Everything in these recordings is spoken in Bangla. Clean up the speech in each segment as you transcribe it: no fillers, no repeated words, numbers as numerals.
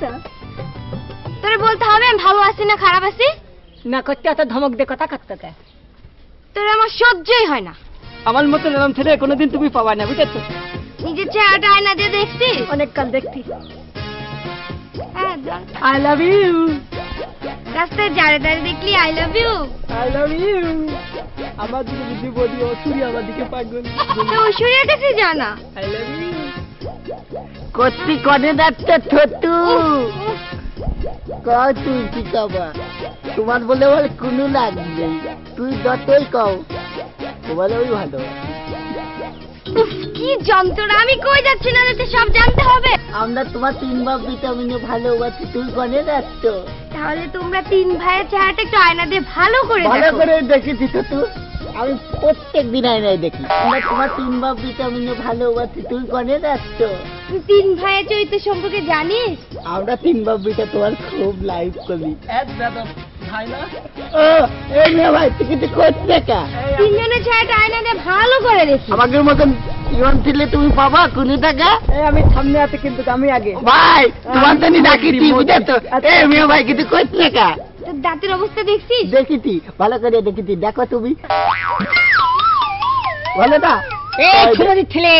তো তোরে বলতে হবে আমি ভালো আছি না খারাপ আছি? না করতে এত ধমক দিয়ে কথা কাটতে কে? তোর আমার সহ্যই হয় না। আমার মতো এরকম ছেলে কোনোদিন তুমি পাবা না, বুঝেছো? নিজের চেহারাটা আয়না দিয়ে দেখছি অনেক কাল দেখছি। I love you. রাস্তায় যারে দাঁড়িয়ে দেখলি I love you. I love you. আমার দিকে বুদ্ধি বলি, অসুরি আমার দিকে পাগল। তো ঐশ্বরিয়ার কাছে জানা আই লাভ ইউ। কত্তি কনে যাচ্ছে ছোটু? কও তুই কি কবা? তোমার বলে বলে কোনো লাগ নেই, তুই যতই কও তোমার ওই ভালো। কি যন্ত্রণা! আমি কই যাচ্ছি না যাতে সব জানতে হবে? আমরা তোমার 3 বাপ ভিটামিনে ভালোবাসি, তুই কনে যাচ্ছ? তাহলে তোমরা 3 ভাইয়ের চেহারাটা একটু আয়না দিয়ে ভালো করে ভালো দেখো। করে দেখেছি তো তুই, আমি প্রত্যেক দিন আয়নায় দেখি। আমরা তোমার 3 বাপ ভিটামিনে ভালোবাসি, তুই কনে যাচ্ছ? তুই 3 ভাইয়ের চরিত্র সম্পর্কে জানিস? আমরা 3 বাপ ভিটা তোমার খুব লাইভ করি। এক দাদা ভাই না ও এই না ভাই, তুই কিছু করছে কা? 3 জনের চেহারাটা আয়না দিয়ে ভালো করে দেখি। আমাদের মতন জীবন ছিলে তুমি পাবা কোনি টাকা? আমি সামনে আছি কিন্তু আমি আগে। ভাই তোমার জানি ডাকিছি, বুঝছো? এই মেয়ে ভাই কিছু করছে কা? তোর দাঁতের অবস্থা দেখছিস? দেখিছি, ভালো করে দেখিছি, দেখো তুমি ভালো না? এই ছেলে ছেলে,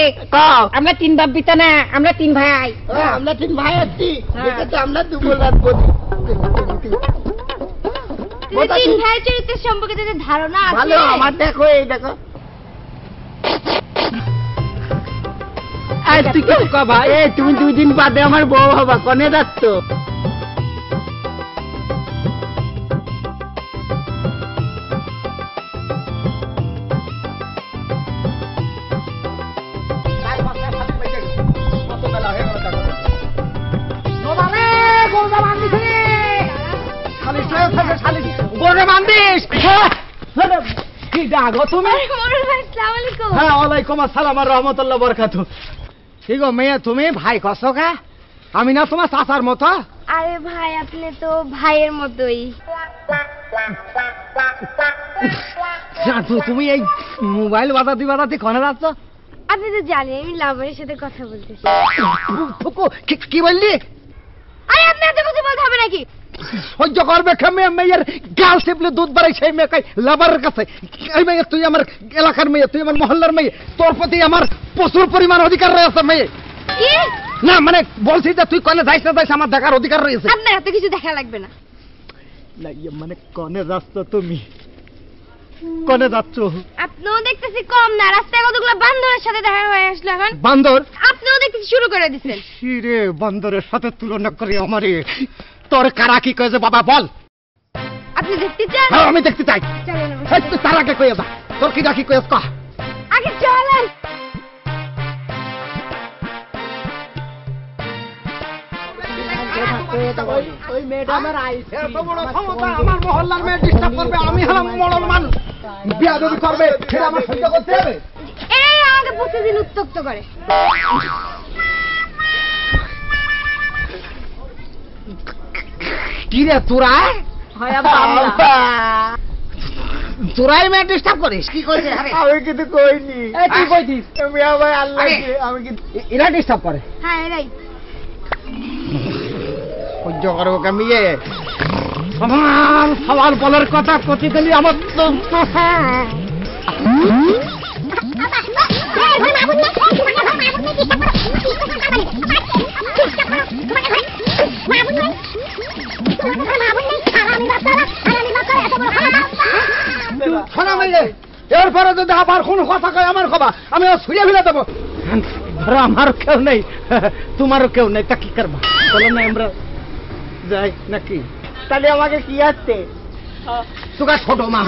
আমরা 3 বাপ বিতা না, আমরা 3 ভাই। আমরা 3 ভাই আছি, দেখেছো? আমরা দুপুর রাত বলি। তুই 3 ভাইয়ের চরিত্র সম্পর্কে তোদের ধারণা আছে? ভালো, আমার দেখো, এই দেখো। তুই কি কো ভাই? তুমি 2 দিন বাদে আমার বউ হবা, কনে যাচ্ছ? কি ডাকো তুমি? আসসালামু আলাইকুম। হ্যাঁ, ওয়ালাইকুম আসসালাম আর রহমতুল্লাহ বরকাতুহু। কি গো মেয়ে, তুমি ভাই কসো কা? আমি না তোমার চাচার মতো? আরে ভাই, আপনি তো ভাইয়ের মতোই। তুমি এই মোবাইল বাজাতে কনে যাচ্ছ? আপনি তো জানেন আমি লাভারের সাথে কথা বলতেছি। কি বললি? আরে আপনি এত কথা বলতে হবে নাকি? সহ্য করবে মেয়ে, মেয়ের গাল চেপলে দুধ বাড়াই সেই মেয়ে লাভারের কাছে। এই মেয়ে, তুই আমার এলাকার মেয়ে, তুই আমার মহল্লার মেয়ে, তোর প্রতি আমার প্রচুর পরিমাণ অধিকার রয়েছে মেয়ে। কি? না মানে বলছি যে তুই কনে যাইস না যাইস, আমার দেখার অধিকার রয়েছে। আপনার এত কিছু দেখা লাগবে না। মানে কনে যাচ্ছ তুমি? কনে যাচ্ছ? আপনিও দেখতেছি কম না, রাস্তায় কতগুলো বান্দরের সাথে দেখা হয়ে আসলো। এখন বান্দর? আপনিও দেখতেছি শুরু করে দিচ্ছেন। রে বান্দরের সাথে তুলনা করে আমারে তোর কারা কি কয়েছে বাবা বল? আপনি দেখতে চান? হ্যাঁ, আমি দেখতে চাই। চলেন তুই তার আগে কয়ে যা, তোর কি ডাকি কয়েছ কা? আগে চলেন। ওই মেয়েটা আমার আইছে, এত বড় ক্ষমতা, আমার মহল্লার মেয়ে ডিস্টার্ব করবে, আমি হলাম মরল মানুষ, বিয়া যদি করবে সেটা আমার সহ্য করতে হবে। এই আমাকে প্রতিদিন উত্তক্ত করে। কি রে তোরা? তোরাই মেয়ে ডিস্টার্ব করিস? কি করিস? আমি কিন্তু কইনি। তুই কইছিস? ভাই আল্লাহ, আমি কিন্তু এরা ডিস্টার্ব করে। হ্যাঁ এরাই। সহ্য করবো কামিয়ে আমার সবার বলার কথা কতি দিলি আমার তো এরপরে যদি আবার কোন কথা কয় আমার খবর আমি ছুঁড়ে ফেলে দেবো। ধরো আমার কেউ নেই, তোমারও কেউ নেই, তা কি করবা বলো না? আমরা যাই নাকি? তাহলে আমাকে কি আসছে? তোকে ছোট মা